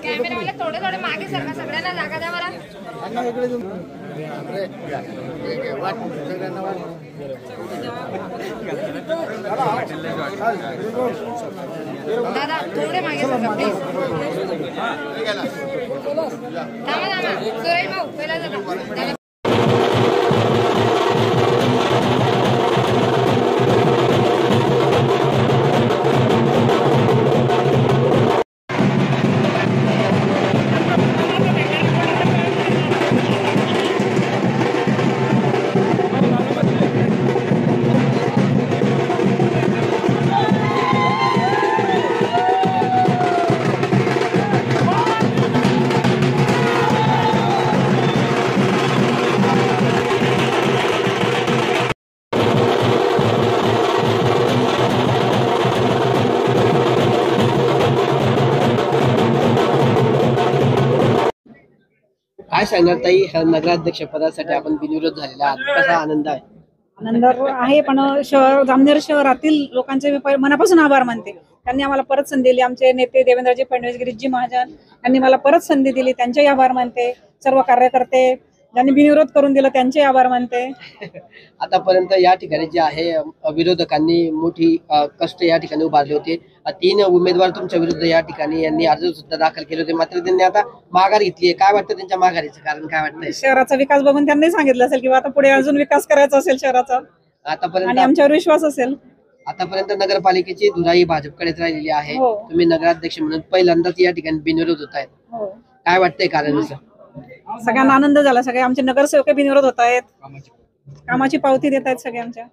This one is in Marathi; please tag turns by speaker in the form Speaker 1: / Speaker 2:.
Speaker 1: कॅमेरावाले थोडे थोडे मागे सरका, सगळ्यांना जागा द्या मला। दादा थोडे मागे सरका प्लीज। थांबा थांबा, सुरेश भाऊ पहिला दादा।
Speaker 2: काय सांगणार ताई, नगराध्यक्ष पदासाठी आपण बिनविरोध झालेला आहात, कसा आनंद आहे?
Speaker 3: आनंद आहे, पण जामनेर शहरातील लोकांचे मी मनापासून आभार मानते। त्यांनी आम्हाला परत संधी दिली। आमचे नेते देवेंद्रजी फडणवीस, गिरीशजी महाजन यांनी मला परत संधी दिली, त्यांचेही आभार मानते। सर्व कार्यकर्ते ज्यांनी बिनविरोध करून दिलं त्यांचे आभार मानते।
Speaker 2: आतापर्यंत या ठिकाणी जे आहे विरोधकांनी मोठी कष्ट या ठिकाणी उभारले होते। 3 उमेदवार तुमच्या विरुद्ध या ठिकाणी यांनी अर्ज सुद्धा दाखल केले होते, मात्र त्यांनी आता माघार घेतली आहे। काय वाटतं त्यांच्या माघारीचं कारण, काय वाटतंय?
Speaker 3: शहराचा विकास बघून त्यांनी सांगितलं असेल किंवा आता पुढे अजून विकास करायचा असेल शहराचा,
Speaker 2: आतापर्यंत
Speaker 3: आणि आमच्यावर विश्वास असेल।
Speaker 2: आतापर्यंत नगरपालिकेची धुराई भाजपकडेच राहिलेली आहे। तुम्ही नगराध्यक्ष म्हणून पहिल्यांदाच या ठिकाणी बिनविरोध होत आहेत, काय वाटतंय कारण?
Speaker 3: सगळ्यांना आनंद झाला, सगळे आमचे नगरसेवक बिनविरोध होत आहेत, कामाची पावती देत आहेत सगळे आमच्या।